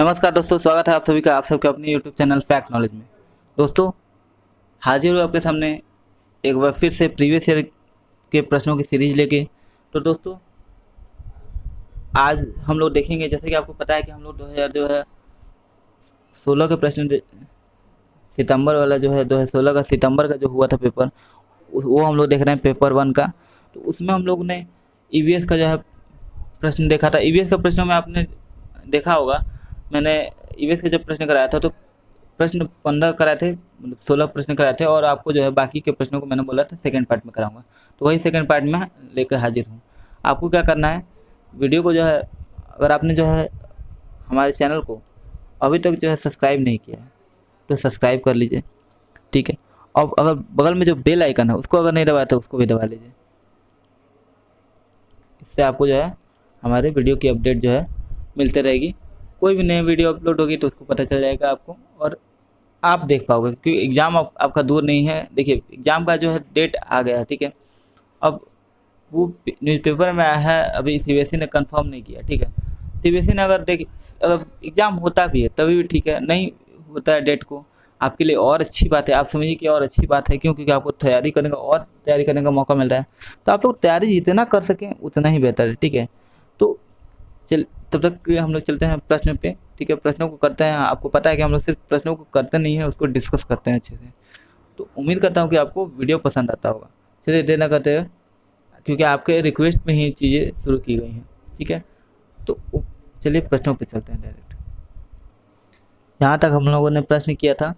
नमस्कार दोस्तों, स्वागत है आप सभी का आप सबके अपने यूट्यूब चैनल फैक्ट नॉलेज में। दोस्तों, हाजिर हूँ आपके सामने एक बार फिर से प्रीवियस ईयर के प्रश्नों की सीरीज लेके। तो दोस्तों, आज हम लोग देखेंगे, जैसे कि आपको पता है कि हम लोग 2016 के प्रश्न, सितंबर वाला जो है 2016 का सितंबर का जो हुआ था पेपर, वो हम लोग देख रहे हैं पेपर 1 का। तो उसमें हम लोग ने ईवीएस का जो है प्रश्न देखा था। ईवीएस का प्रश्नों में आपने देखा होगा, मैंने ईवीएस का जब प्रश्न कराया था तो प्रश्न 15 कराए थे, मतलब 16 प्रश्न कराए थे, और आपको जो है बाकी के प्रश्नों को मैंने बोला था सेकंड पार्ट में कराऊंगा। तो वही सेकंड पार्ट में लेकर हाजिर हूँ। आपको क्या करना है, वीडियो को जो है, अगर आपने जो है हमारे चैनल को अभी तक जो है सब्सक्राइब नहीं किया है तो सब्सक्राइब कर लीजिए, ठीक है। और अगर बगल में जो बेल आइकन है उसको अगर नहीं दबाया तो उसको भी दबा लीजिए। इससे आपको जो है हमारे वीडियो की अपडेट जो है मिलते रहेगी। कोई भी नई वीडियो अपलोड होगी तो उसको पता चल जाएगा आपको, और आप देख पाओगे, क्योंकि एग्ज़ाम आपका दूर नहीं है। देखिए, एग्ज़ाम का जो है डेट आ गया है, ठीक है। अब वो न्यूज़पेपर में आया है, अभी सीबीएसई ने कंफर्म नहीं किया, ठीक है। सीबीएसई ने अगर अगर एग्ज़ाम होता भी है तभी भी ठीक है, नहीं होता है डेट को, आपके लिए और अच्छी बात है। आप समझिए कि और अच्छी बात है, क्यों? क्योंकि आपको तैयारी करने का मौका मिल रहा है। तो आप लोग तैयारी जितना कर सकें उतना ही बेहतर है, ठीक है। तो तब तक के हम लोग चलते हैं प्रश्न पे, ठीक है। प्रश्नों को करते हैं। आपको पता है कि हम लोग सिर्फ प्रश्नों को करते नहीं हैं, उसको डिस्कस करते हैं अच्छे से। तो उम्मीद करता हूँ कि आपको वीडियो पसंद आता होगा। चलिए देर ना करते हैं, क्योंकि आपके रिक्वेस्ट में ही चीज़ें शुरू की गई हैं, ठीक है। तो चलिए प्रश्नों पे चलते हैं डायरेक्ट। यहाँ तक हम लोगों ने प्रश्न किया था,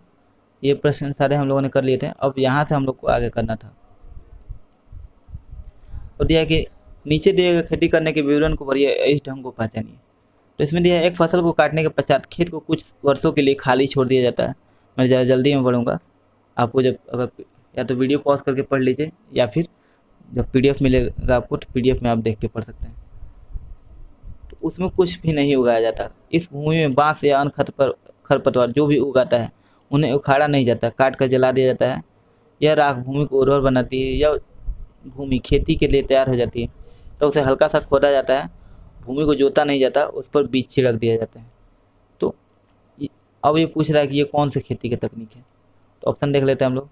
ये प्रश्न सारे हम लोगों ने कर लिए थे। अब यहाँ से हम लोग को आगे करना था। और दिया कि नीचे दिए गए खेती करने के विवरण को भरिए, इस ढंग को पहचानिए। तो इसमें दिया है, एक फसल को काटने के पश्चात खेत को कुछ वर्षों के लिए खाली छोड़ दिया जाता है। मैं ज़्यादा जल्दी में पढ़ूंगा, आपको जब अगर या तो वीडियो पॉज करके पढ़ लीजिए, या फिर जब पीडीएफ मिलेगा आपको तो पीडीएफ में आप देख के पढ़ सकते हैं। तो उसमें कुछ भी नहीं उगाया जाता। इस भूमि में बांस या अन्य खरपतवार जो भी उगाता है उन्हें उखाड़ा नहीं जाता, काट कर जला दिया जाता है। यह राख भूमि को उर्वर बनाती है। यह भूमि खेती के लिए तैयार हो जाती है तो उसे हल्का सा खोदा जाता है। भूमि को जोता नहीं जाता, उस पर बीज छिड़क दिया जाता है। तो अब ये पूछ रहा है कि ये कौन सी खेती की तकनीक है। तो ऑप्शन देख लेते हैं हम लोग।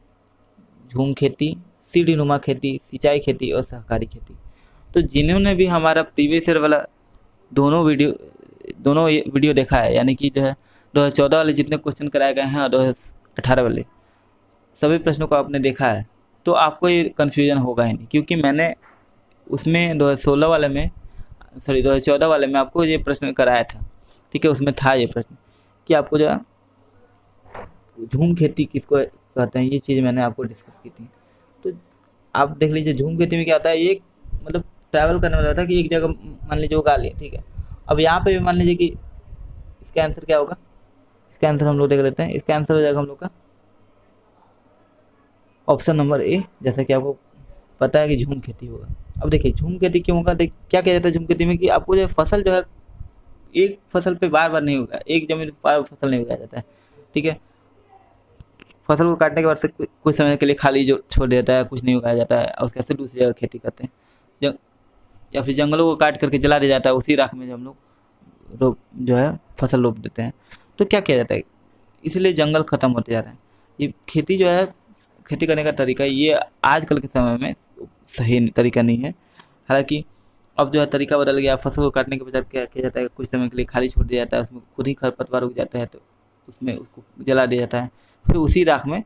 झूम खेती, सीढ़ी नुमा खेती, सिंचाई खेती और सहकारी खेती। तो जिन्होंने भी हमारा प्रीवियस ईयर वाला दोनों वीडियो देखा है, यानी कि जो है 2014 वाले जितने क्वेश्चन कराए गए हैं और 2018 वाले सभी प्रश्नों को आपने देखा है, तो आपको ये कन्फ्यूजन होगा ही नहीं। क्योंकि मैंने उसमें 2014 वाले में आपको ये प्रश्न कराया था, ठीक है। उसमें था ये प्रश्न कि आपको जो है झूम खेती किसको कहते हैं, ये चीज़ मैंने आपको डिस्कस की थी। तो आप देख लीजिए, झूम खेती में क्या होता है, ये मतलब ट्रैवल करने वाला होता है कि एक जगह मान लीजिए उगा लिए, ठीक है। अब यहाँ पे भी मान लीजिए कि इसका आंसर क्या होगा। इसका आंसर हम लोग देख लेते हैं। इसका आंसर हो जाएगा हम लोग का ऑप्शन नंबर ए, जैसा कि आपको पता है कि झूम खेती होगा। अब देखिए, झूम खेती क्यों होगा, क्या किया जाता है झूम खेती में, कि आपको जो फसल जो है एक फसल पे बार बार नहीं होगा, एक जमीन पर बार फसल नहीं उगाया जाता है, ठीक है। फसल को काटने के बाद से कुछ समय के लिए खाली जो छोड़ दिया जाता है, कुछ नहीं उगाया जाता है, और उसके बाद से दूसरी जगह खेती करते हैं। या फिर जंगलों को काट करके जला दिया जाता है, उसी राख में जो हम लोग जो है फसल रोप देते हैं। तो क्या किया जाता है, इसलिए जंगल खत्म होते जा रहे हैं। ये खेती जो है, खेती करने का तरीका, ये आजकल के समय में सही तरीका नहीं है। हालांकि अब जो है तरीका बदल गया। फसल को काटने के बजाय क्या किया जाता है, कुछ समय के लिए खाली छोड़ दिया जाता है, उसमें खुद ही खरपतवार उग जाता है, तो उसमें उसको जला दिया जाता है। फिर उसी राख में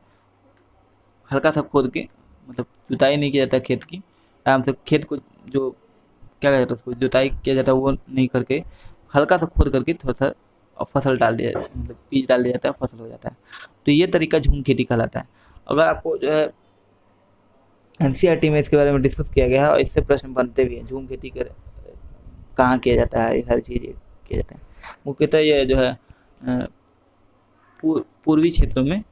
हल्का सा खोद के, मतलब जुताई नहीं किया जाता खेत की, आराम से खेत को जो क्या कहता है उसको जुताई किया जाता है वो नहीं करके हल्का सा खोद करके थोड़ा सा फसल डाल दिया, मतलब बीज डाल दिया जाता है, फसल हो जाता है। तो ये तरीका झूम खेती कहलाता है। अगर आपको जो है एनसीईआरटी में इसके बारे में डिस्कस किया गया है, और इससे प्रश्न बनते भी हैं, झूम खेती कहाँ किया जाता है, ये सारी चीज़ें किया जाता है। मुख्यतः ये जो है पूर्वी क्षेत्रों में,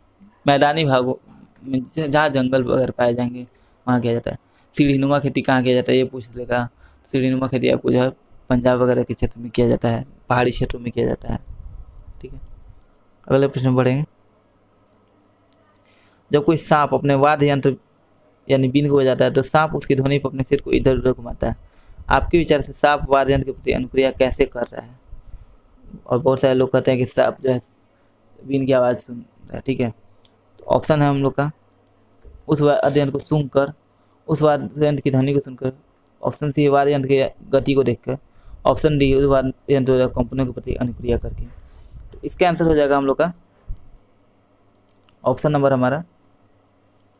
मैदानी भागों में जहाँ जंगल वगैरह पाए जाएंगे वहाँ किया जाता है। सीढ़ीनुमा खेती कहाँ किया जाता है, ये पूछ लेगा। सीढ़ीनुमा खेती आपको जो है पंजाब वगैरह के क्षेत्र में किया जाता है, पहाड़ी क्षेत्रों में किया जाता है, ठीक है। अगले प्रश्न बढ़ेंगे। जब कोई सांप अपने वाद्य यंत्र यानी बीन को बजाता है तो सांप उसकी ध्वनि पर अपने सिर को इधर उधर घुमाता है। आपके विचार से सांप वाद्य यंत्र के प्रति अनुक्रिया कैसे कर रहा है। और बहुत सारे लोग कहते हैं कि सांप जो है बीन की आवाज़ सुन रहा है, ठीक है। तो ऑप्शन है हम लोग का उस वाद्य यंत्र को सुनकर, उस वाद्य यंत्र की ध्वनि को सुनकर, ऑप्शन सी वाद्य यंत्र की गति को देखकर, ऑप्शन डी उस वाद्य यंत्र कंपनियों के प्रति अनुक्रिया करके। तो इसका आंसर हो जाएगा हम लोग का ऑप्शन नंबर हमारा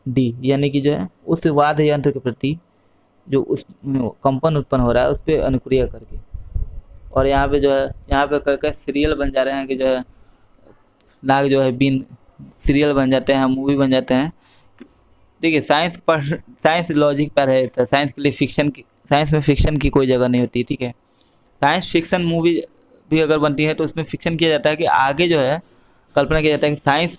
डी, यानी कि जो है उस वाद्य यंत्र के प्रति जो उस कंपन उत्पन्न हो रहा है उस पर अनुक्रिया करके। और यहाँ पे जो है यहाँ पे कई सीरियल बन जा रहे हैं कि जो है नाग जो है बीन सीरियल बन जाते हैं, मूवी बन जाते हैं। देखिए साइंस लॉजिक पर है, तो साइंस के लिए साइंस में फिक्शन की कोई जगह नहीं होती, ठीक है। साइंस फिक्शन मूवी भी अगर बनती है तो उसमें फिक्शन किया जाता है कि आगे जो है कल्पना किया जाता है कि साइंस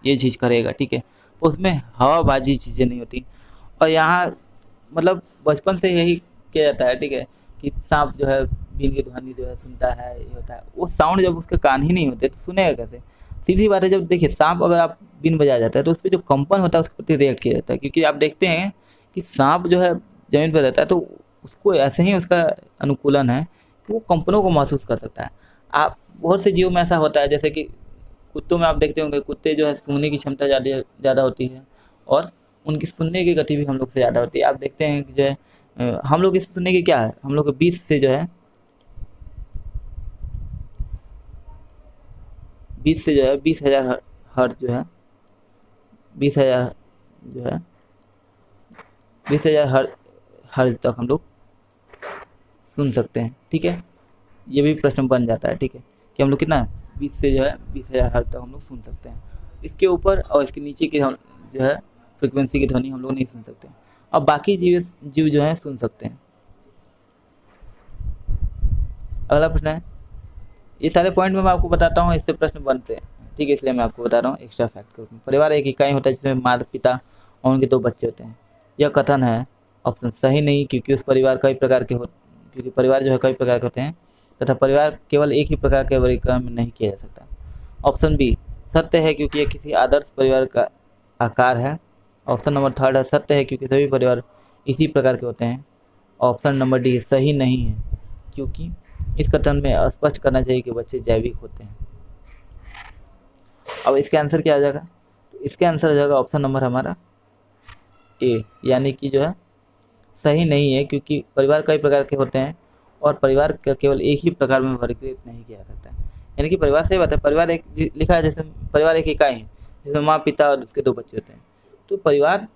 ये चीज़ करेगा, ठीक है। उसमें हवाबाजी चीज़ें नहीं होती। और यहाँ मतलब बचपन से यही किया जाता है, ठीक है, कि सांप जो है बीन की ध्वनि जो है सुनता है, ये होता है। वो साउंड जब उसके कान ही नहीं होते तो सुनेगा कैसे? सीधी बात है, जब देखिए सांप अगर आप बीन बजाया जाता है तो उस पर जो कंपन होता है उसके प्रति रिएक्ट किया जाता है, क्योंकि आप देखते हैं कि सांप जो है जमीन पर रहता है तो उसको ऐसे ही उसका अनुकूलन है कि वो कंपनों को महसूस कर सकता है। आप बहुत से जीवों में ऐसा होता है, जैसे कि कुत्तों में आप देखते होंगे, कुत्ते जो है सूंघने की क्षमता ज़्यादा होती है और उनकी सुनने की गति भी हम लोग से ज़्यादा होती है। आप देखते हैं कि जो है हम लोग इस सुनने की क्या है, हम लोग के 20 से जो है 20,000 हर्ट्ज जो है 20,000 जो है 20,000 हर्ट्ज तक हम लोग सुन सकते हैं, ठीक है। ये भी प्रश्न बन जाता है, ठीक है, कि हम लोग कितना 20 से जो है 20,000 हर्ट्ज तक हम लोग सुन सकते हैं। इसके ऊपर और इसके नीचे की हम जो है फ्रिक्वेंसी की ध्वनि हम लोग नहीं सुन सकते। और बाकी जीव जो है सुन सकते हैं। अगला प्रश्न है, ये सारे पॉइंट में मैं आपको बताता हूँ, इससे प्रश्न बनते हैं, ठीक है, इसलिए मैं आपको बता रहा हूँ एक्स्ट्रा फैक्ट के रूप में। परिवार एक इकाई होता है जिसमें माता पिता और उनके 2 बच्चे होते हैं। यह कथन है ऑप्शन सही नहीं, क्योंकि परिवार जो है कई प्रकार के होते हैं तथा परिवार केवल एक ही प्रकार के वर्गीकरण में नहीं किया जा सकता। ऑप्शन बी सत्य है, क्योंकि यह किसी आदर्श परिवार का आकार है। ऑप्शन नंबर 3 है सत्य है, क्योंकि सभी परिवार इसी प्रकार के होते हैं। ऑप्शन नंबर डी सही नहीं है, क्योंकि इस कथन में स्पष्ट करना चाहिए कि बच्चे जैविक होते हैं। अब इसका आंसर क्या आ जाएगा? तो इसका आंसर आ जाएगा ऑप्शन नंबर हमारा ए, यानी कि जो है सही नहीं है, क्योंकि परिवार कई प्रकार के होते हैं और परिवार का केवल एक ही प्रकार में वर्गीकृत नहीं किया जा सकता है। यानी कि परिवार सही बात है, परिवार एक लिखा है जैसे परिवार एक इकाई है जिसमें माँ पिता और उसके 2 बच्चे होते हैं। तो परिवार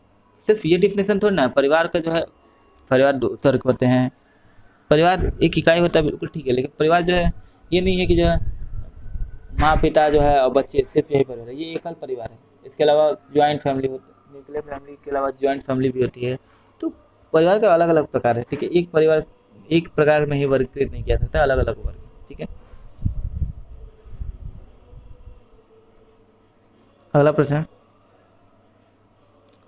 सिर्फ ये डिफिनेशन थोड़ी ना है, परिवार का जो है परिवार 2 तरह के होते हैं। परिवार एक इकाई होता है, बिल्कुल ठीक है, लेकिन परिवार जो है ये नहीं है कि जो है माँ पिता जो है और बच्चे सिर्फ यही परिवार है, ये एकल परिवार है। इसके अलावा ज्वाइंट फैमिली होती है, न्यूक्लियर फैमिली के अलावा ज्वाइंट फैमिली भी होती है। तो परिवार का अलग अलग प्रकार है, ठीक है, एक परिवार एक प्रकार में ही वर्गीकृत नहीं किया सकता, अलग अलग वर्ग, ठीक है। अगला प्रश्न,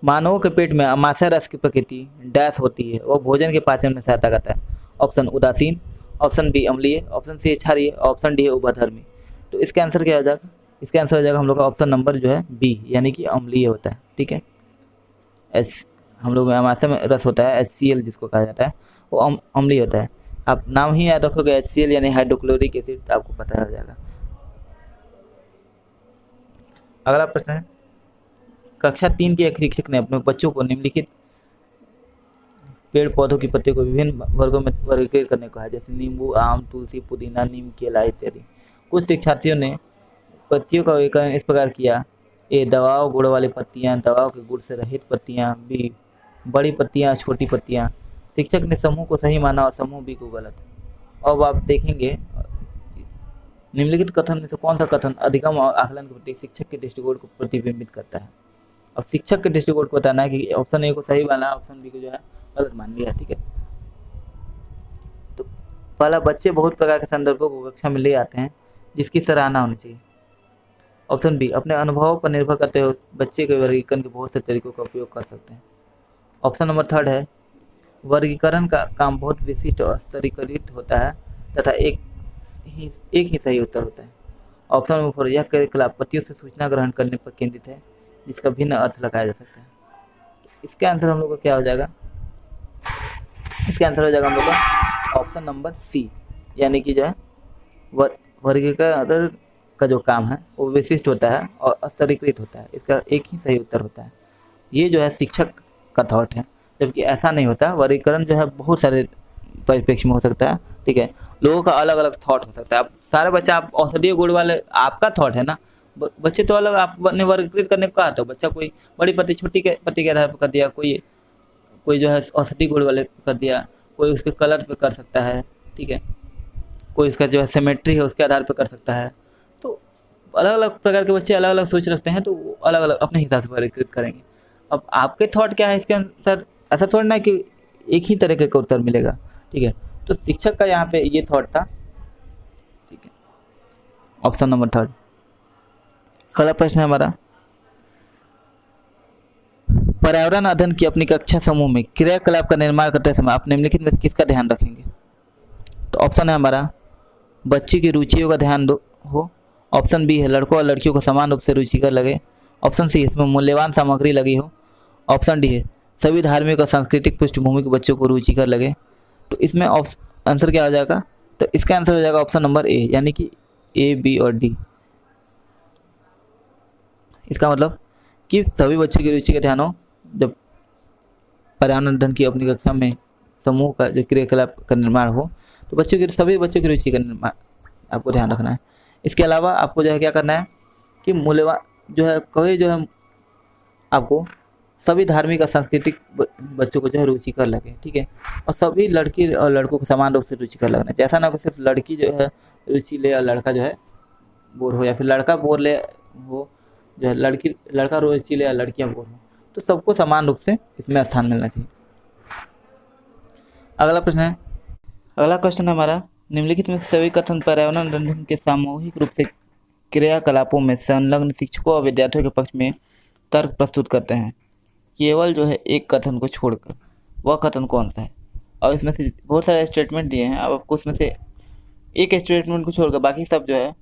मानवों के पेट में अमाशय रस की प्रकृति डैश होती है, वो भोजन के पाचन में सहायता करता है। ऑप्शन उदासीन, ऑप्शन बी अम्लीय, ऑप्शन सी क्षारीय, ऑप्शन डी है उभयधर्मी। तो इसका आंसर क्या हो जाएगा? इसका आंसर हो जाएगा हम लोग का ऑप्शन नंबर जो है बी, यानी कि अम्लीय होता है, ठीक है। हम लोग में अमाशय में रस होता है HCl जिसको कहा जाता है, वो अम्लीय होता है। आप नाम ही याद रखोगे HCl यानी हाइड्रोक्लोरिक एसिड, तो आपको पता हो जाएगा। अगला प्रश्न है, कक्षा 3 के एक शिक्षक ने अपने बच्चों को निम्नलिखित पेड़ पौधों की पत्तियों को विभिन्न वर्गों में वर्गीकृत करने को कहा, जैसे नींबू, आम, तुलसी, पुदीना, नीम, केला इत्यादि। कुछ शिक्षार्थियों ने पत्तियों का वर्गीकरण इस प्रकार किया: ए दवाओं गुड़ वाली पत्तियां, दवाओं के गुड़ से रहित पत्तियां, बी बड़ी पत्तियां, छोटी पत्तियां। शिक्षक ने समूह को सही माना और समूह बी को गलत। अब आप देखेंगे निम्नलिखित कथन में से कौन सा कथन अधिगम और आकलन के प्रति शिक्षक के दृष्टिकोण को प्रतिबिंबित करता है। अब शिक्षक के दृष्टिकोण को बताना है कि ऑप्शन ए को सही माना, ऑप्शन बी को जो है गलत मान लिया, ठीक है। तो पहला, बच्चे बहुत प्रकार के संदर्भों को कक्षा में ले आते हैं जिसकी सराहना होनी चाहिए। ऑप्शन बी, अपने अनुभवों पर निर्भर करते हुए बच्चे के वर्गीकरण के बहुत से तरीकों का उपयोग कर सकते हैं। ऑप्शन नंबर 3 है, वर्गीकरण का काम बहुत विशिष्ट और स्तरीकृत होता है तथा एक ही सही उत्तर होता है। ऑप्शन नंबर 4, यह क्रियाकलाप पत्तियों से सूचना ग्रहण करने पर केंद्रित है जिसका भिन्न अर्थ लगाया जा सकता है। इसका आंसर हम लोग का क्या हो जाएगा? इसका आंसर हो जाएगा हम लोग का ऑप्शन नंबर सी, यानी कि जो है वर्गीकरण का जो काम है वो विशिष्ट होता है और स्तरीकृत होता है। इसका एक ही सही उत्तर होता है। ये जो है शिक्षक का थॉट है, जबकि ऐसा नहीं होता। वर्गीकरण जो है बहुत सारे परिप्रेक्ष्य में हो सकता है, ठीक है। लोगों का अलग अलग थॉट हो सकता है। अब सारे बच्चा आप औषधीय गुण वाले, आपका थॉट है ना, बच्चे तो अलग, आपने वर्गीकृत करने को कहा तो बच्चा कोई बड़ी पत्ती छोटी के पत्ती के आधार पर कर दिया, कोई कोई जो है औषधि गुण वाले कर दिया, कोई उसके कलर पे कर सकता है, ठीक है। कोई इसका जो है सिमेट्री है उसके आधार पर कर सकता है। तो अलग अलग प्रकार के बच्चे अलग अलग सोच रखते हैं, तो वो अलग अलग अपने हिसाब से वर्गीकृत करेंगे। अब आपके थॉट क्या है इसके अंदर, ऐसा थोड़ा ना कि एक ही तरीके का उत्तर मिलेगा, ठीक है। तो शिक्षक का यहाँ पे ये थॉट था, ठीक है। Option number 3। अगला प्रश्न है हमारा, पर्यावरण अध्ययन की अपनी कक्षा समूह में क्रियाकलाप का निर्माण करते समय आप निम्नलिखित में से किसका ध्यान रखेंगे? तो ऑप्शन है हमारा बच्चे की रुचियों का ध्यान हो। ऑप्शन बी है लड़कों और लड़कियों को समान रूप से रुचिकर लगे। ऑप्शन सी इसमें मूल्यवान सामग्री लगी हो। ऑप्शन डी है सभी धार्मिक और सांस्कृतिक पृष्ठभूमि के बच्चों को रुचिकर लगे। तो इसमें आंसर क्या हो जाएगा? तो इसका आंसर हो जाएगा ऑप्शन नंबर ए, यानी कि ए, बी और डी। इसका मतलब कि सभी बच्चों की रुचि का ध्यान हो। जब पर्यावरण अध्ययन की अपनी कक्षा में समूह का जो क्रियाकलाप का निर्माण हो, तो सभी बच्चों की रुचि का निर्माण आपको ध्यान रखना है। इसके अलावा आपको जो है क्या करना है कि मूल्यवान जो है कभी जो है आपको सभी धार्मिक और सांस्कृतिक बच्चों को जो है रुचिकर लगे, ठीक है। और सभी लड़की और लड़कों को समान रूप से रुचिकर लगना चाहिए। ऐसा ना कि सिर्फ लड़की जो है रुचि ले और लड़का जो है बोर हो, या फिर लड़का बोर ले हो जो है लड़का रुचि ले और लड़कियाँ बोर हो। तो सबको समान रूप से इसमें स्थान मिलना चाहिए। अगला क्वेश्चन है हमारा, निम्नलिखित में सभी कथन पर्यावरण अध्ययन के सामूहिक रूप से क्रियाकलापों में संलग्न शिक्षकों और विद्यार्थियों के पक्ष में तर्क प्रस्तुत करते हैं, केवल जो है एक कथन को छोड़कर। वह कथन कौन सा है? और इसमें से बहुत सारे स्टेटमेंट दिए हैं। अब आपको उसमें से एक स्टेटमेंट को छोड़कर बाकी सब जो है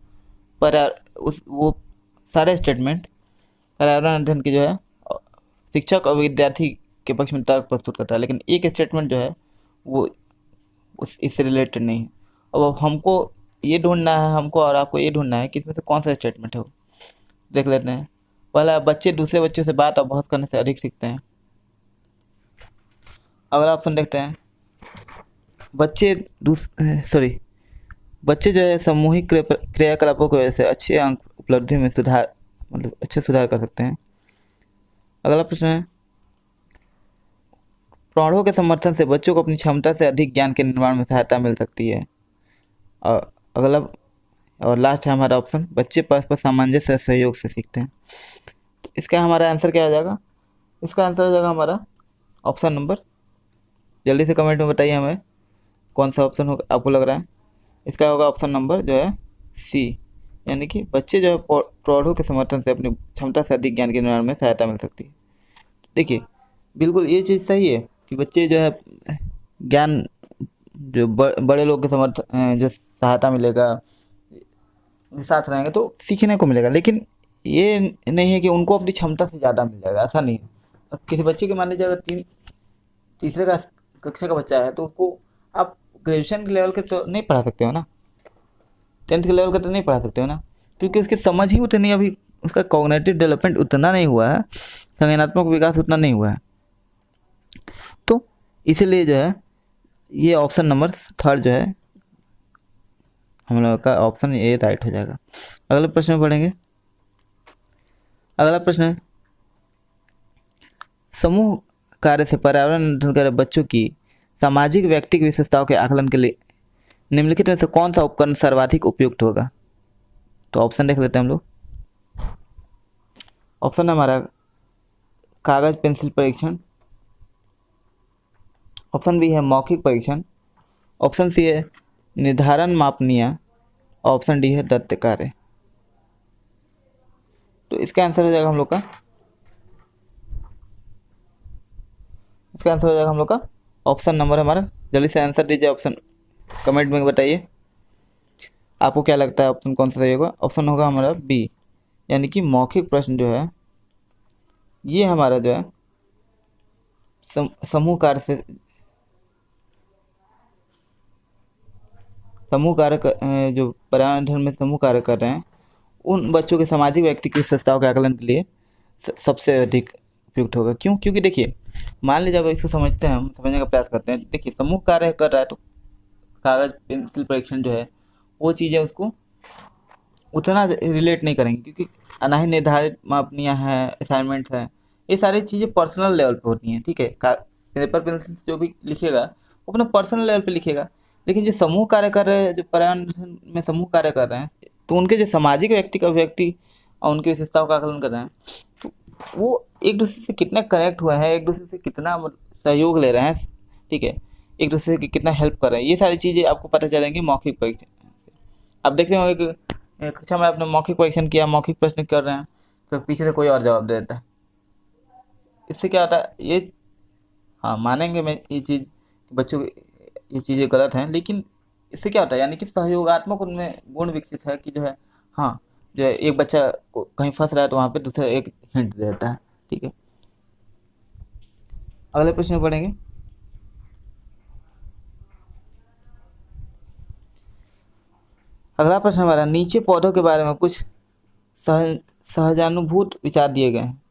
वो सारे स्टेटमेंट पर्यावरण अध्ययन की जो है शिक्षक और विद्यार्थी के पक्ष में तर्क प्रस्तुत करता है, लेकिन एक स्टेटमेंट जो है वो इससे रिलेटेड नहीं है। अब हमको ये ढूंढना है, हमको और आपको ये ढूंढना है कि इसमें से कौन सा स्टेटमेंट है वो। देख लेते हैं। पहला, बच्चे दूसरे बच्चों से बात और बहस करने से अधिक सीखते हैं। अगला ऑप्शन देखते हैं, बच्चे जो है सामूहिक क्रियाकलापों की वजह से अच्छे अंक उपलब्धि में अच्छे सुधार कर सकते हैं। अगला प्रश्न है, प्रौढ़ों के समर्थन से बच्चों को अपनी क्षमता से अधिक ज्ञान के निर्माण में सहायता मिल सकती है। और अगला और लास्ट है हमारा ऑप्शन, बच्चे परस्पर सामंजस्य और सहयोग से सीखते हैं। तो इसका हमारा आंसर क्या हो जाएगा? इसका आंसर हो जाएगा हमारा ऑप्शन नंबर, जल्दी से कमेंट में बताइए हमें कौन सा ऑप्शन होगा आपको लग रहा है। इसका होगा ऑप्शन नंबर जो है सी, यानी कि बच्चे जो है प्रौढ़ों के समर्थन से अपनी क्षमता से अधिक ज्ञान के निर्माण में सहायता मिल सकती है। देखिए बिल्कुल ये चीज़ सही है कि बच्चे जो है ज्ञान जो बड़े लोग के समर्थन जो सहायता मिलेगा, साथ रहेंगे तो सीखने को मिलेगा। लेकिन ये नहीं है कि उनको अपनी क्षमता से ज़्यादा मिलेगा, ऐसा नहीं है। अब किसी बच्चे के मान लीजिए अगर तीसरे कक्षा का बच्चा है, तो उसको आप ग्रेजुएशन के लेवल के तो नहीं पढ़ा सकते हो ना, 10th के लेवल का तो नहीं पढ़ा सकते हो ना, क्योंकि उसकी समझ ही उतनी, अभी उसका कॉग्निटिव डेवलपमेंट उतना नहीं हुआ है, संज्ञानात्मक विकास उतना नहीं हुआ है। तो इसीलिए जो है ये ऑप्शन नंबर 3 जो है हम लोग का ऑप्शन ए राइट हो जाएगा। अगले प्रश्न में पढ़ेंगे। अगला प्रश्न है, समूह कार्य से पर्यावरण अध्ययन कर बच्चों की सामाजिक व्यक्तिगत विशेषताओं के आकलन के लिए निम्नलिखित में से कौन सा उपकरण सर्वाधिक उपयुक्त होगा? तो ऑप्शन देख लेते हैं हम लोग। ऑप्शन है हमारा कागज पेंसिल परीक्षण। ऑप्शन बी है मौखिक परीक्षण। ऑप्शन सी है निर्धारण मापनीय। ऑप्शन डी है दत्त कार्य। तो इसका आंसर हो जाएगा हम लोग का, इसका आंसर हो जाएगा हम लोग का ऑप्शन नंबर हमारा, जल्दी से आंसर दीजिए, ऑप्शन कमेंट में बताइए आपको क्या लगता है ऑप्शन कौन सा सही होगा। ऑप्शन होगा हमारा बी, यानी कि मौखिक प्रश्न जो है ये हमारा जो है समूह कार्य से समूह कार्य जो पर्यावरण अध्ययन में समूह कार्य कर रहे हैं उन बच्चों के सामाजिक व्यक्तिगत विशेषताओं के आकलन के लिए सबसे अधिक उपयुक्त होगा। क्यों? क्योंकि देखिए, मान लीजिए जब इसको समझते हैं, हम समझने का प्रयास करते हैं, देखिए समूह कार्य कर रहा है तो कागज पेंसिल परीक्षण जो है वो चीज़ें उसको उतना रिलेट नहीं करेंगे, क्योंकि ना ही निर्धारित मापनियाँ हैं, असाइनमेंट्स हैं, ये सारी चीज़ें पर्सनल लेवल पे होती हैं। ठीक है, पेपर पेंसिल से जो भी लिखेगा वो अपना पर्सनल लेवल पे लिखेगा। लेकिन जो समूह कार्य कर रहे हैं, जो पर्यावरण में समूह कार्य कर रहे हैं, तो उनके जो सामाजिक व्यक्ति और उनकी विशेषताओं का आकलन कर रहे हैं, तो वो एक दूसरे से कितना कनेक्ट हुए हैं, एक दूसरे से कितना सहयोग ले रहे हैं, ठीक है, एक दूसरे की कितना हेल्प कर रहे हैं, ये सारी चीज़ें आपको पता चलेंगी मौखिक परीक्षण से। अब देखते होंगे कि कक्षा में आपने मौखिक परीक्षण किया, मौखिक प्रश्न कर रहे हैं, तो पीछे से कोई और जवाब दे देता है। इससे क्या होता है, ये हाँ मानेंगे मैं ये चीज़, बच्चों की ये चीज़ें गलत हैं, लेकिन इससे क्या होता है, यानी कि सहयोगात्मक उनमें गुण विकसित है कि जो है, हाँ, जो है एक बच्चा कहीं फंस रहा है तो वहाँ पे दूसरा एक हिंट दे देता है। ठीक है, अगले प्रश्न में पढ़ेंगे। अगला प्रश्न हमारा, नीचे पौधों के बारे में कुछ सहजानुभूत विचार दिए गए हैं,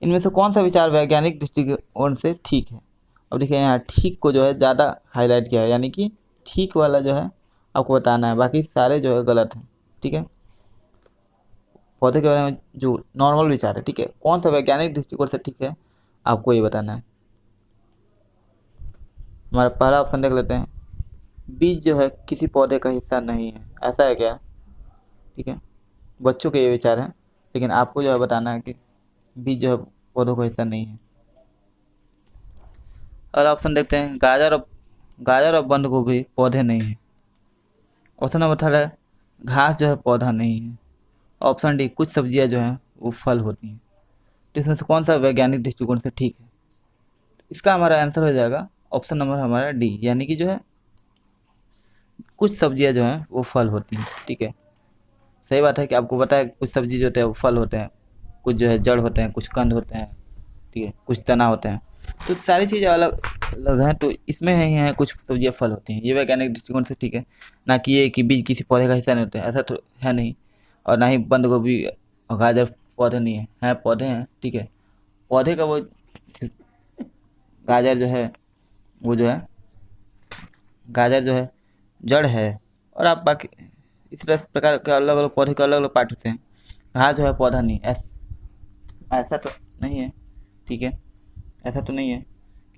इनमें से कौन सा विचार वैज्ञानिक दृष्टिकोण से ठीक है? अब देखिए यहाँ ठीक को जो है ज़्यादा हाईलाइट किया है, यानी कि ठीक वाला जो है आपको बताना है, बाकी सारे जो है गलत हैं। ठीक है, पौधे के बारे में जो नॉर्मल विचार है, ठीक है, कौन सा वैज्ञानिक दृष्टिकोण से ठीक है आपको ये बताना है। हमारा पहला ऑप्शन देख लेते हैं, बीज जो है किसी पौधे का हिस्सा नहीं है, ऐसा है क्या? ठीक है, बच्चों के ये विचार हैं, लेकिन आपको जो है बताना है कि बीज जो है पौधों का हिस्सा नहीं है। अगला ऑप्शन देखते हैं, गाजर और बंद गोभी पौधे नहीं है। ऑप्शन नंबर थर्ड है, घास जो है पौधा नहीं है। ऑप्शन डी, कुछ सब्जियां जो हैं वो फल होती हैं। तो इसमें से कौन सा वैज्ञानिक दृष्टिकोण से ठीक है? इसका हमारा आंसर हो जाएगा ऑप्शन नंबर हमारा डी, यानी कि जो है कुछ सब्जियां जो हैं वो फल होती हैं। ठीक है, सही बात है कि आपको पता है कुछ सब्जी जो होते हैं वो फल होते हैं, कुछ जो है जड़ होते हैं, कुछ कंद होते हैं, ठीक है, कुछ तना होते हैं, तो सारी चीज़ें अलग अलग हैं। तो इसमें है कुछ सब्जियां फल होती हैं, ये वैज्ञानिक दृष्टिकोण से ठीक है, ना कि ये कि बीज किसी पौधे का हिस्सा नहीं होते हैं, ऐसा तो है नहीं। और ना ही बंद गोभी और गाजर पौधे नहीं है पौधे हैं। ठीक है, पौधे का वो गाजर जो है वो जो है गाजर जो है जड़ है, और आप बाकी इस प्रकार के अलग अलग पौधे के अलग अलग पार्ट होते हैं। घास जो है पौधा नहीं, ऐसा तो नहीं है। ठीक है, ऐसा तो नहीं है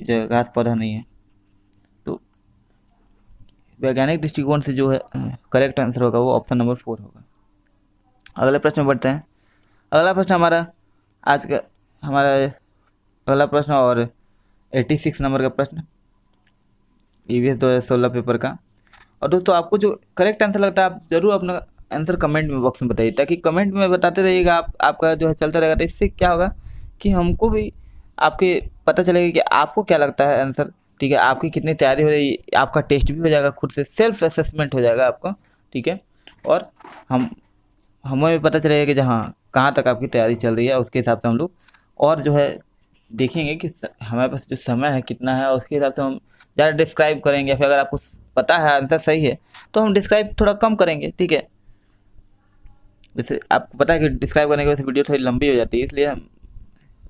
कि जो घास पौधा नहीं है। तो वैज्ञानिक दृष्टिकोण से जो है करेक्ट आंसर होगा वो ऑप्शन नंबर 4 होगा। अगले प्रश्न में बढ़ते हैं। अगला प्रश्न हमारा आज का हमारा अगला प्रश्न और 86 नंबर का प्रश्न, EVS 2016 पेपर का। और दोस्तों आपको जो करेक्ट आंसर लगता है आप जरूर अपना आंसर कमेंट में बॉक्स में बताइए, ताकि कमेंट में बताते रहिएगा, आपका जो है चलता रहेगा। तो इससे क्या होगा कि हमको भी आपके पता चलेगा कि आपको क्या लगता है आंसर। ठीक है, आपकी कितनी तैयारी हो रही है, आपका टेस्ट भी हो जाएगा, खुद से सेल्फ असेसमेंट हो जाएगा आपका। ठीक है, और हमें भी पता चलेगा कि हाँ कहाँ तक आपकी तैयारी चल रही है, उसके हिसाब से हम लोग और जो है देखेंगे कि हमारे पास जो समय है कितना है, और उसके हिसाब से हम ज़्यादा डिस्क्राइब करेंगे। या फिर अगर आपको पता है आंसर सही है तो हम डिस्क्राइब थोड़ा कम करेंगे। ठीक है, जैसे आपको पता है कि डिस्क्राइब करने की वजह से वीडियो थोड़ी लंबी हो जाती है, इसलिए हम,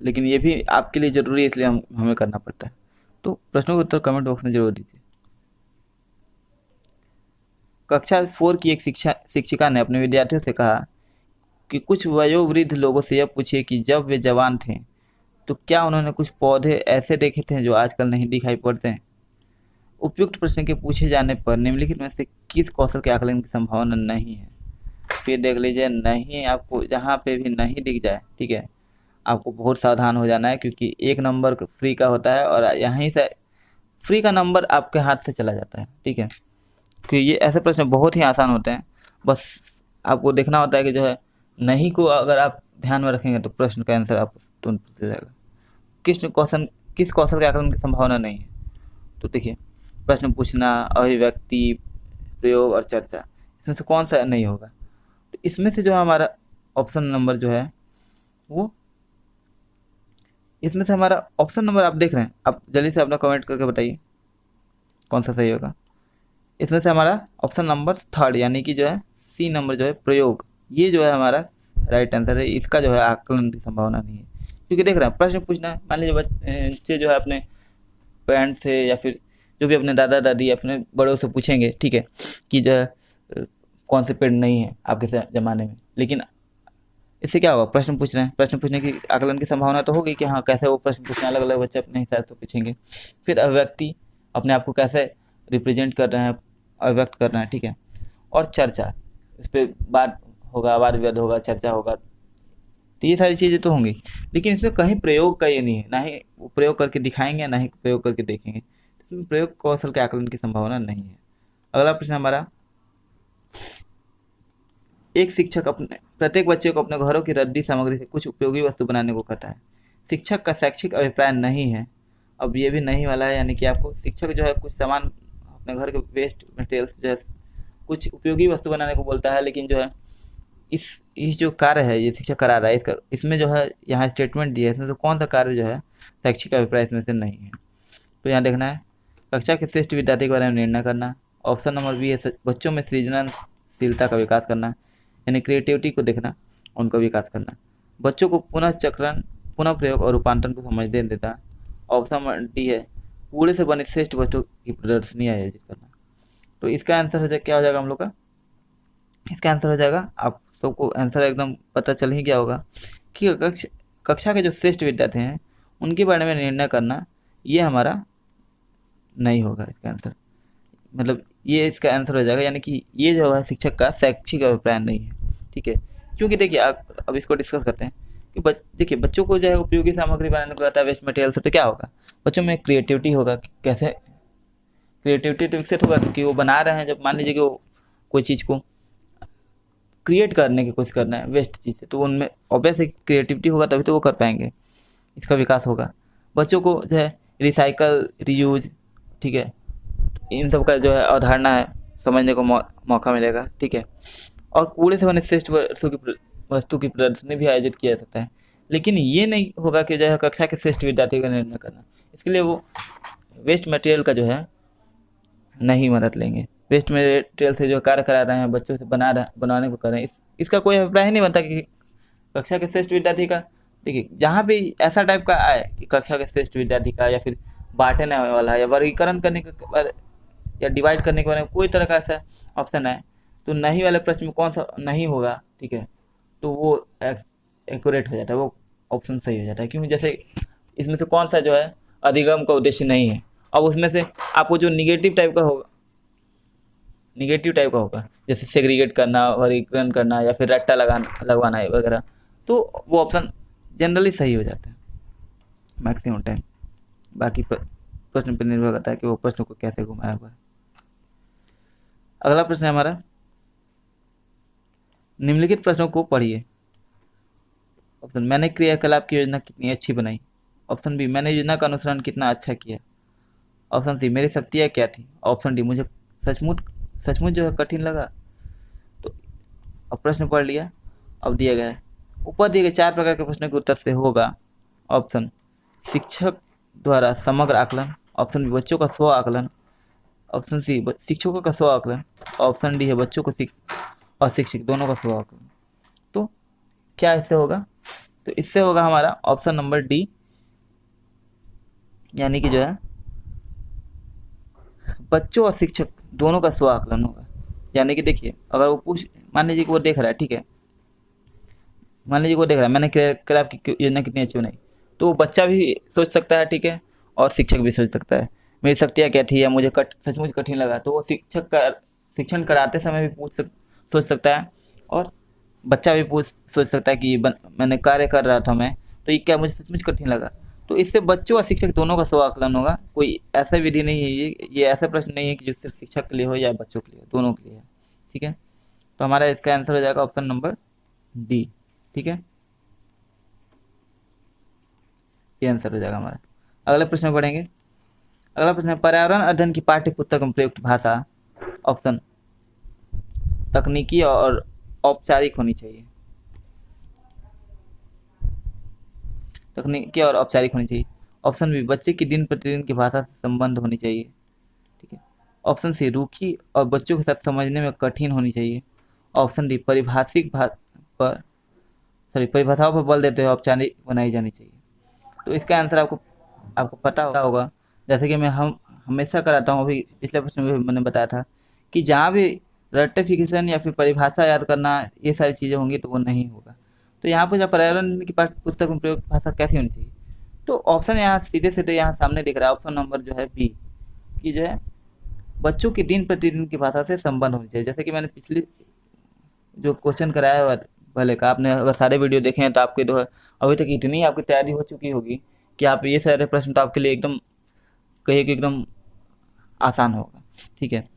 लेकिन ये भी आपके लिए ज़रूरी है, इसलिए हमें करना पड़ता है। तो प्रश्नों के उत्तर कमेंट बॉक्स में जरूर दीजिए। कक्षा 4 की एक शिक्षिका ने अपने विद्यार्थियों से कहा कि कुछ वयोवृद्ध लोगों से यह पूछिए कि जब वे जवान थे तो क्या उन्होंने कुछ पौधे ऐसे देखे थे जो आजकल नहीं दिखाई पड़ते हैं। उपयुक्त प्रश्न के पूछे जाने पर निम्नलिखित में से किस कौशल के आकलन की संभावना नहीं है? फिर देख लीजिए, नहीं, आपको जहाँ पे भी नहीं दिख जाए, ठीक है, आपको बहुत सावधान हो जाना है, क्योंकि 1 नंबर फ्री का होता है और यहीं से फ्री का नंबर आपके हाथ से चला जाता है। ठीक है, क्योंकि ये ऐसे प्रश्न बहुत ही आसान होते हैं, बस आपको देखना होता है कि जो है नहीं को अगर आप ध्यान में रखेंगे तो प्रश्न का आंसर आपको तुरंत पता जाएगा। किस कौशल के आकलन की संभावना नहीं है? तो देखिए, प्रश्न पूछना, अभिव्यक्ति, प्रयोग और चर्चा, इसमें से कौन सा नहीं होगा? तो इसमें से जो हमारा ऑप्शन नंबर जो है वो, इसमें से हमारा ऑप्शन नंबर आप देख रहे हैं, आप जल्दी से अपना कमेंट करके बताइए कौन सा सही होगा। इसमें से हमारा ऑप्शन नंबर थर्ड यानी कि जो है सी नंबर जो है प्रयोग, ये जो है हमारा राइट आंसर है। इसका जो है आकलन की संभावना नहीं है, क्योंकि देख रहे हैं प्रश्न पूछना है, मान लीजिए बच्चे जो है अपने पेरेंट्स से या फिर जो भी अपने दादा दादी अपने बड़ों से पूछेंगे, ठीक है, कि जो है कौन से पेड़ नहीं है आपके ज़माने में, लेकिन इससे क्या होगा, प्रश्न पूछ रहे हैं, प्रश्न पूछने की आकलन की संभावना तो होगी कि हाँ कैसे वो प्रश्न पूछना, अलग अलग बच्चे अपने हिसाब से पूछेंगे। फिर अभिव्यक्ति, अपने आप को कैसे रिप्रेजेंट कर रहे हैं, अभिव्यक्त कर रहे हैं, ठीक है। और चर्चा, इस पर बात होगा, वाद विवाद होगा, चर्चा होगा, तो ये सारी चीज़ें तो होंगी, लेकिन इसमें कहीं प्रयोग का ये नहीं है, ना ही वो प्रयोग करके दिखाएंगे ना ही प्रयोग करके देखेंगे, इसमें प्रयोग कौशल के आकलन की संभावना नहीं है। अगला प्रश्न हमारा, एक शिक्षक अपने प्रत्येक बच्चे को अपने घरों की रद्दी सामग्री से कुछ उपयोगी वस्तु बनाने को कहता है। शिक्षक का शैक्षिक अभिप्राय नहीं है। अब ये भी नहीं वाला है, यानी कि आपको शिक्षक जो है कुछ सामान अपने घर के वेस्ट मटेरियल जो है कुछ उपयोगी वस्तु बनाने को बोलता है, लेकिन जो है इस जो कार्य है ये शिक्षक करा रहा है, इसका इसमें जो है यहाँ स्टेटमेंट दिया है, इसमें तो कौन सा कार्य जो है शैक्षिक अभिप्राय इसमें से नहीं है। तो यहाँ देखना है कक्षा के श्रेष्ठ विद्यार्थी के बारे में निर्णय करना। ऑप्शन नंबर बी है बच्चों में सृजनशीलता का विकास करना, यानी क्रिएटिविटी को देखना, उनका विकास करना। बच्चों को पुनः चक्रण, पुनः प्रयोग और रूपांतरण को समझने देता। ऑप्शन नंबर डी है कूड़े से बने श्रेष्ठ वस्तु की प्रदर्शनी आयोजित करना। तो इसका आंसर हो जाए, क्या हो जाएगा हम लोग का, इसका आंसर हो जाएगा, आप सबको आंसर एकदम पता चल ही गया होगा कि कक्षा के जो श्रेष्ठ विद्यार्थी हैं उनके बारे में निर्णय करना, ये हमारा नहीं होगा इसका आंसर, मतलब ये इसका आंसर हो जाएगा, यानी कि ये जो है शिक्षक का शैक्षिक अभिप्राय नहीं है, ठीक है। क्योंकि देखिए आप अब इसको डिस्कस करते हैं कि देखिए बच्चों को जो है उपयोगी सामग्री बनाने को कहता है वेस्ट मटेरियल से, तो क्या होगा, बच्चों में क्रिएटिविटी होगा, कैसे क्रिएटिविटी तो विकसित होगा, क्योंकि वो बना रहे हैं, जब मान लीजिए कि वो कोई चीज़ को क्रिएट करने की कोशिश कर रहे हैं वेस्ट चीज़ से, तो उनमें ऑब्वियसली क्रिएटिविटी होगा, तभी तो वो कर पाएंगे, इसका विकास होगा। बच्चों को जो है रिसाइकल, रीयूज, ठीक है, इन सब का जो है अवधारणा है समझने को मौका मिलेगा, ठीक है। और कूड़े से बने श्रेष्ठ वस्तु की प्रदर्शनी भी आयोजित किया जाता है, लेकिन ये नहीं होगा कि जो है कक्षा के श्रेष्ठ विद्यार्थी का निर्णय करना, इसके लिए वो वेस्ट मटेरियल का जो है नहीं मदद लेंगे। वेस्ट मटेरियल से जो कार्य करा रहे हैं बच्चों से बनाने को कर रहे हैं, इसका कोई अभिप्राय ही नहीं बनता कि कक्षा के श्रेष्ठ विद्यार्थी का। देखिए जहाँ भी ऐसा टाइप का आए कि कक्षा के श्रेष्ठ विद्यार्थी का, या फिर बांटने वाला है, या वर्गीकरण करने के या डिवाइड करने के बारे में कोई तरह का ऐसा ऑप्शन है, तो नहीं वाले प्रश्न में कौन सा नहीं होगा, ठीक है, तो वो एक्यूरेट हो जाता है, वो ऑप्शन सही हो जाता है। क्योंकि जैसे इसमें से कौन सा जो है अधिगम का उद्देश्य नहीं है, अब उसमें से आपको जो निगेटिव टाइप का होगा, जैसे सेग्रीगेट करना, वर्गीकरण करना, या फिर रट्टा लगवाना है वगैरह, तो वो ऑप्शन जनरली सही हो जाता है मैक्सिमम टाइम। बाकी प्रश्न पर निर्भर करता है कि वो प्रश्न को कैसे घुमाया हुआ है। अगला प्रश्न है हमारा, निम्नलिखित प्रश्नों को पढ़िए। ऑप्शन, मैंने क्रियाकलाप की योजना कितनी अच्छी बनाई। ऑप्शन बी, मैंने योजना का अनुसरण कितना अच्छा किया। ऑप्शन सी, मेरी शक्तियाँ क्या थी। ऑप्शन डी, मुझे सचमुच जो है कठिन लगा। तो अब प्रश्न पढ़ लिया, अब दिया गया है, ऊपर दिए गए 4 प्रकार के प्रश्नों के उत्तर से होगा ऑप्शन शिक्षक द्वारा समग्र आकलन, ऑप्शन बी बच्चों का स्व आकलन, ऑप्शन सी शिक्षकों का स्व आकलन, ऑप्शन डी है बच्चों को और शिक्षक दोनों का स्व आकलन। तो क्या इससे होगा, तो इससे होगा हमारा ऑप्शन नंबर डी, यानी कि जो है बच्चों और शिक्षक दोनों का स्व आकलन होगा। यानी कि देखिए अगर वो मान लीजिए कि वो देख रहा है, ठीक है, मान लीजिए वो देख रहा है मैंने क्रियाकलाप की योजना कितनी अच्छी बनाई, तो वो बच्चा भी सोच सकता है, ठीक है, और शिक्षक भी सोच सकता है मेरी शक्तियाँ क्या थी, या मुझे सचमुच कठिन लगा। तो वो शिक्षक का शिक्षण कराते समय भी सोच सकता है, और बच्चा भी सोच सकता है कि मैंने कार्य कर रहा था मैं, तो ये क्या मुझे सचमुच कठिन लगा। तो इससे बच्चों और शिक्षक दोनों का स्व आकलन होगा। कोई ऐसा विधि नहीं है, ये ऐसा प्रश्न नहीं है कि जो सिर्फ शिक्षक के लिए हो या बच्चों के लिए हो, दोनों के लिए है, ठीक है। तो हमारा इसका आंसर हो जाएगा ऑप्शन नंबर डी, ठीक है, ये आंसर हो जाएगा हमारा। अगले प्रश्न में पढ़ेंगे। अगला प्रश्न है, पर्यावरण अध्ययन की पाठ्य पुस्तक में प्रयुक्त भाषा ऑप्शन तकनीकी और औपचारिक होनी चाहिए। तकनीकी और औपचारिक होनी चाहिए। ऑप्शन बी बच्चे की दिन प्रतिदिन की भाषा से संबंध होनी चाहिए, ठीक है। ऑप्शन सी रूखी और बच्चों के साथ समझने में कठिन होनी चाहिए। ऑप्शन डी परिभाषाओं पर बल देते हुए औपचारिक बनाई जानी चाहिए। तो इसका आंसर आपको आपको पता होगा, जैसे कि मैं हम हमेशा कराता हूँ, अभी पिछले प्रश्न में भी मैंने बताया था कि जहाँ भी रेक्टिफिकेशन या फिर परिभाषा याद करना ये सारी चीज़ें होंगी तो वो नहीं होगा। तो यहाँ पर जब पर्यावरण की पाठ्य पुस्तक में प्रयोग भाषा कैसी होनी चाहिए, तो ऑप्शन यहाँ सीधे सीधे यहाँ सामने दिख रहा है, ऑप्शन नंबर जो है बी की जो है बच्चों की दिन प्रतिदिन की भाषा से संबंध होनी चाहिए। जैसे कि मैंने पिछली जो क्वेश्चन कराया हुआ पहले का, आपने अगर सारे वीडियो देखे हैं तो आपके जो है अभी तक इतनी आपकी तैयारी हो चुकी होगी कि आप ये सारे प्रश्न तो आपके लिए एकदम कहिए कि एकदम आसान होगा। ठीक है,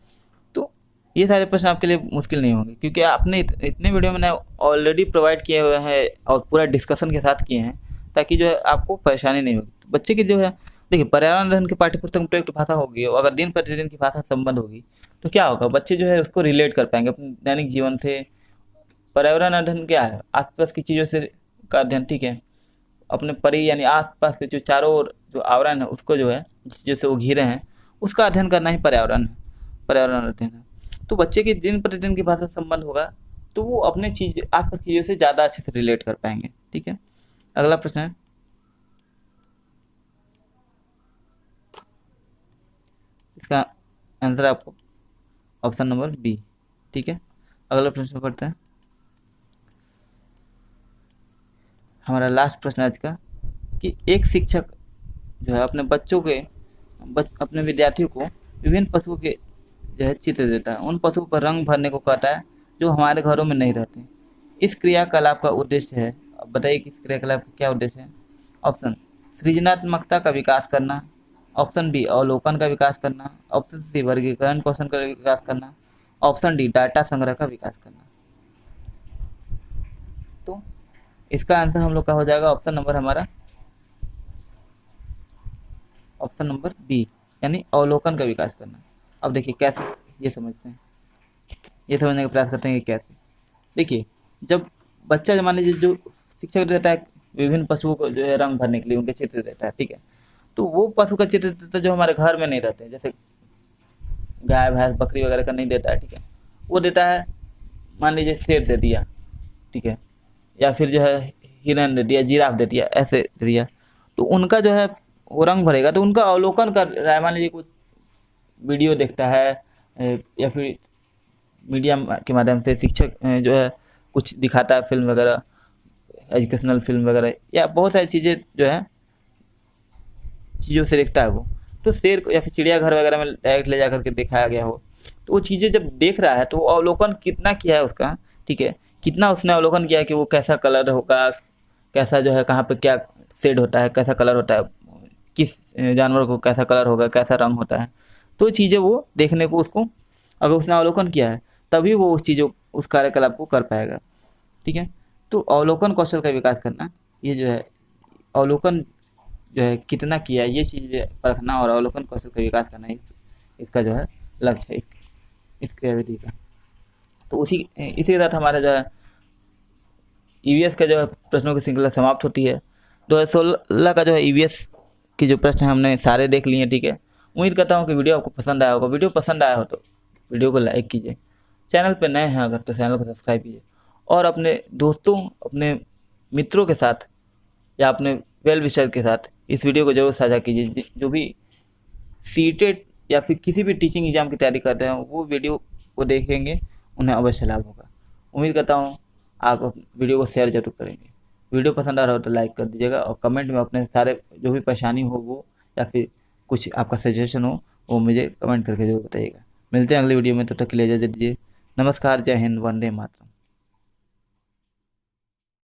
तो ये सारे प्रश्न आपके लिए मुश्किल नहीं होंगे क्योंकि आपने इतने वीडियो मैंने ऑलरेडी प्रोवाइड किए हुए हैं और पूरा डिस्कशन के साथ किए हैं, ताकि जो है आपको परेशानी नहीं होगी। बच्चे की जो है देखिए पर्यावरण अध्ययन की पाठ्य पुस्तक में प्रयुक्त भाषा होगी, और अगर दिन प्रतिदिन की भाषा संबंध होगी तो क्या होगा, बच्चे जो है उसको रिलेट कर पाएंगे अपने दैनिक जीवन से। पर्यावरण अध्ययन क्या है, आसपास की चीज़ों से का अध्ययन। ठीक है, अपने परि यानी आसपास के जो चारों ओर जो आवरण है उसको जो है जिस चीज़ों से वो घिरे हैं उसका अध्ययन करना ही पर्यावरण है, पर्यावरण अध्ययन है। तो बच्चे की दिन प्रतिदिन की भाषा संबंध होगा तो वो अपने चीज़ आसपास की चीज़ों से ज़्यादा अच्छे से रिलेट कर पाएंगे। ठीक है, अगला प्रश्न है, इसका आंसर आपको ऑप्शन नंबर बी। ठीक है, अगला प्रश्न पढ़ते हैं, हमारा लास्ट प्रश्न आज का, कि एक शिक्षक जो है अपने बच्चों के अपने विद्यार्थियों को विभिन्न पशुओं के जो है चित्र देता है, उन पशुओं पर रंग भरने को कहता है जो हमारे घरों में नहीं रहते। इस क्रियाकलाप का उद्देश्य है, अब बताइए कि इस क्रियाकलाप का क्या उद्देश्य है। ऑप्शन सृजनात्मकता का विकास करना, ऑप्शन बी अवलोकन का विकास करना, ऑप्शन सी वर्गीकरण कौशल का विकास करना, ऑप्शन डी डाटा संग्रह का विकास करना। तो इसका आंसर हम लोग का हो जाएगा ऑप्शन नंबर हमारा ऑप्शन नंबर बी, यानी अवलोकन का विकास करना। अब देखिए कैसे ये समझते हैं, ये समझने का प्रयास करते हैं कि कैसे। देखिए जब बच्चा मान लीजिए जो शिक्षक देता है विभिन्न पशुओं को जो है रंग भरने के लिए उनके चित्र देता है, ठीक है, तो वो पशु का चित्र देता है जो हमारे घर में नहीं रहते हैं, जैसे गाय भैंस बकरी वगैरह का नहीं देता है। ठीक है, वो देता है मान लीजिए शेर दे दिया, ठीक है, या फिर जो है हिरन दे दिया, जिराफ दे दिया, ऐसे दे दिया, तो उनका जो है वो रंग भरेगा तो उनका अवलोकन कर रहा है। मान लीजिए कुछ वीडियो देखता है या फिर मीडिया के माध्यम से शिक्षक जो है कुछ दिखाता है, फिल्म वगैरह, एजुकेशनल फिल्म वगैरह, या बहुत सारी चीज़ें जो है चीज़ों से देखता है वो, तो शेर को या फिर चिड़ियाघर वगैरह में डायरेक्ट ले जा करके दिखाया गया हो, तो वो चीज़ें जब देख रहा है तो वो अवलोकन कितना किया है उसका, ठीक है, कितना उसने अवलोकन किया है कि वो कैसा कलर होगा, कैसा जो है कहाँ पे क्या शेड होता है, कैसा कलर होता है, किस जानवर को कैसा कलर होगा, कैसा रंग होता है, तो चीज़ें वो देखने को उसको अगर उसने अवलोकन किया है तभी वो उस चीज़ों उस कार्यकलाप को कर पाएगा। ठीक है, तो अवलोकन कौशल का विकास करना, ये जो है अवलोकन जो है कितना किया है ये चीज़ परखना और अवलोकन कौशल का विकास करना इसका जो है लक्ष्य है इस क्रियाविधि का। तो इसी के साथ हमारा जो है ईवीएस का जो है प्रश्नों की श्रृंखला समाप्त होती है। 2016 का जो है ईवीएस के जो प्रश्न हमने सारे देख लिए हैं। ठीक है, उम्मीद करता हूँ कि वीडियो आपको पसंद आया होगा। वीडियो पसंद आया हो तो वीडियो को लाइक कीजिए, चैनल पर नए हैं अगर तो चैनल को सब्सक्राइब कीजिए, और अपने दोस्तों अपने मित्रों के साथ या अपने वेल विशर के साथ इस वीडियो को जरूर साझा कीजिए। जो भी सीटेट या फिर किसी भी टीचिंग एग्जाम की तैयारी कर रहे हो वो वीडियो को देखेंगे, उन्हें अवश्य लाभ होगा। उम्मीद करता हूँ आप वीडियो को शेयर जरूर करेंगे। वीडियो पसंद आ रहा हो तो लाइक कर दीजिएगा, और कमेंट में अपने सारे जो भी परेशानी हो वो या फिर कुछ आपका सजेशन हो वो मुझे कमेंट करके जरूर बताइएगा। मिलते हैं अगली वीडियो में, तब तक के लिए इजाजत दीजिए। नमस्कार, जय हिंद, वंदे मातरम।